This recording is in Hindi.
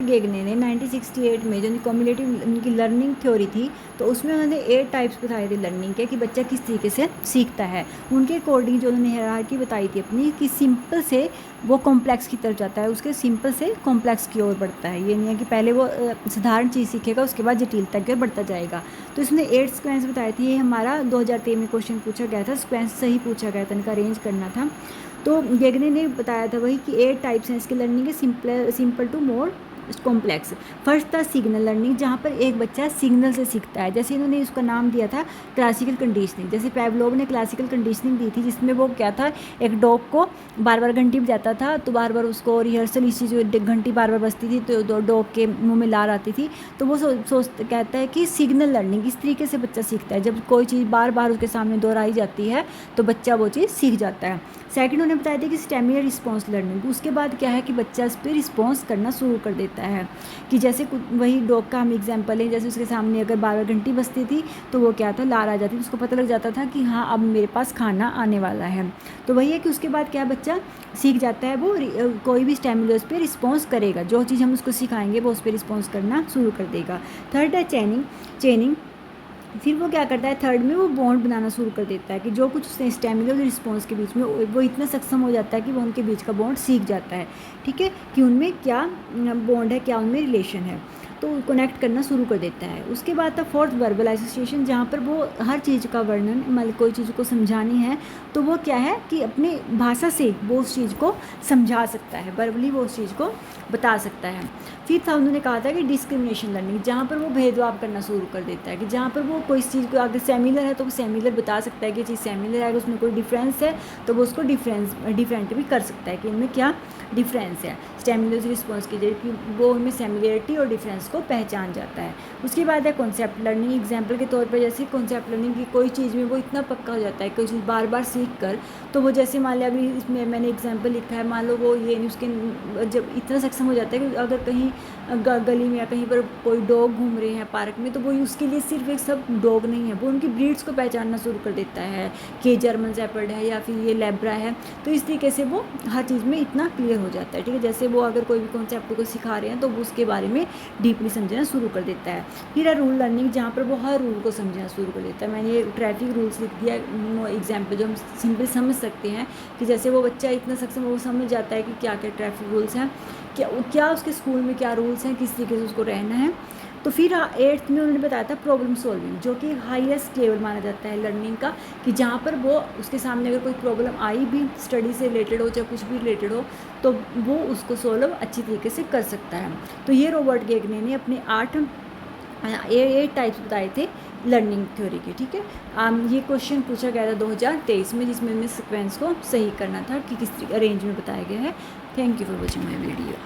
गेगने ने 1968 में जो कम्युलेटिव उनकी लर्निंग थ्योरी थी, तो उसमें उन्होंने 8 टाइप्स बताए थे लर्निंग के, कि बच्चा किस तरीके से सीखता है। उनके अकॉर्डिंग जो उन्होंने हायरार्की बताई थी अपनी, कि सिंपल से वो कॉम्प्लेक्स की तरफ जाता है, उसके सिंपल से कॉम्प्लेक्स की ओर बढ़ता है। ये नहीं है कि पहले वो साधारण चीज़ सीखेगा उसके बाद जटिलता की ओर बढ़ता जाएगा। तो इसने 8 सिक्वेंस बताए थे। ये हमारा 2023 में क्वेश्चन पूछा गया था, सिक्वेंस सही पूछा गया था, इनका अरेंज करना था। तो गेगने ने बताया था वही कि 8 टाइप्स हैं इसके लर्निंग के, simple to more complex. First था सिग्नल लर्निंग, जहाँ पर एक बच्चा सिग्नल से सीखता है। जैसे इन्होंने उसका नाम दिया था क्लासिकल कंडीशनिंग। जैसे पैवलोव ने क्लासिकल कंडीशनिंग दी थी, जिसमें वो क्या था, एक डॉग को बार बार घंटी बजाता था, तो बार बार उसको रिहर्सल, इसी जो घंटी बार बार बजती थी तो डॉग के मुंह में लार आती थी। तो वो कहता है कि सिग्नल लर्निंग इस तरीके से बच्चा सीखता है। जब कोई चीज़ बार बार उसके सामने दोहराई जाती है तो बच्चा वो चीज़ सीख जाता है। सेकंड उन्होंने बताया था कि स्टेमिनल रिस्पॉन्स लर्निंग। उसके बाद क्या है कि बच्चा उस पर रिस्पॉन्स करना शुरू कर देता है, कि जैसे वही डॉग का हम एग्जांपल है, जैसे उसके सामने अगर बार बार घंटी बजती थी तो वो क्या था, लार आ जाती थी, उसको पता लग जाता था कि हाँ अब मेरे पास खाना आने वाला है। तो वही है कि उसके बाद क्या बच्चा सीख जाता है, वो कोई भी स्टेमुलस पे रिस्पॉन्स करेगा, जो चीज़ हम उसको सिखाएंगे वो उस पर रिस्पॉन्स करना शुरू कर देगा। थर्ड है चेनिंग। फिर वो क्या करता है, थर्ड में वो बॉन्ड बनाना शुरू कर देता है, कि जो कुछ उसने स्टेमिनल और रिस्पॉन्स के बीच में वो इतना सक्षम हो जाता है कि वो उनके बीच का बॉन्ड सीख जाता है। ठीक है, कि उनमें क्या बॉन्ड है, क्या उनमें रिलेशन है, तो कनेक्ट करना शुरू कर देता है। उसके बाद था फोर्थ वर्बल एसोसिएशन, जहाँ पर वो हर चीज़ का वर्णन, मतलब कोई चीज़ को समझानी है तो वो क्या है कि अपनी भाषा से वो उस चीज़ को समझा सकता है, वर्बली वो उस चीज़ को बता सकता है। फिर था उन्होंने कहा था कि डिस्क्रिमिनेशन लर्निंग, जहाँ पर वो भेदभाव करना शुरू कर देता है, कि जहाँ पर वो कोई चीज़ को अगर सेमिलर है तो वो सेमिलर बता सकता है कि चीज़ सेमिलर है, अगर उसमें कोई डिफरेंस है तो वो उसको डिफरेंट भी कर सकता है कि इनमें क्या डिफरेंस है। स्टेमुलस रिस्पॉन्स की जरिए कि वो उनमें सेमिलरिटी और डिफरेंस को पहचान जाता है। उसके बाद है कॉन्सेप्ट लर्निंग। एग्जाम्पल के तौर पर जैसे कॉन्सेप्ट लर्निंग की कोई चीज़ में वो इतना पक्का हो जाता है, कोई चीज़ बार बार सीख कर, तो वो जैसे मान लिया अभी इसमें मैंने एग्जाम्पल लिखा है, मान लो वो ये उसके जब इतना सक्षम हो जाता है कि अगर कहीं गली में या कहीं पर कोई डॉग घूम रहे हैं पार्क में, तो वो उसके लिए सिर्फ एक सब डॉग नहीं है, वो उनकी ब्रीड्स को पहचानना शुरू कर देता है कि जर्मन शेपर्ड है या फिर ये लेब्रा है। तो इस तरीके से वो हर चीज़ में इतना क्लियर हो जाता है। ठीक है, जैसे वो अगर कोई भी कॉन्सेप्ट को सिखा रहे हैं तो वो उसके बारे में डीपली समझना शुरू कर देता है। फिर है रूल लर्निंग, जहाँ पर वो हर रूल को समझना शुरू कर देता है। मैंने ये ट्रैफिक रूल्स लिख दिया एग्जाम्पल, जो हम सिंपल समझ सकते हैं, कि जैसे वो बच्चा इतना सक्षम वो समझ जाता है कि क्या क्या ट्रैफिक रूल्स हैं, क्या उसके स्कूल में क्या रूल्स हैं, किस तरीके से उसको रहना है। तो फिर 8th में उन्होंने बताया था प्रॉब्लम सॉल्विंग, जो कि हाईएस्ट लेवल माना जाता है लर्निंग का, कि जहाँ पर वो उसके सामने अगर कोई प्रॉब्लम आई भी, स्टडी से रिलेटेड हो चाहे कुछ भी रिलेटेड हो, तो वो उसको सॉल्व अच्छी तरीके से कर सकता है। तो ये रॉबर्ट गेगने ने अपने 8 टाइप्स बताए थे लर्निंग थ्योरी के। ठीक है, ये क्वेश्चन पूछा गया था 2023 में, जिसमें हमें सिक्वेंस को सही करना था कि किस अरेंज में बताया गया है। Thank you for watching my video.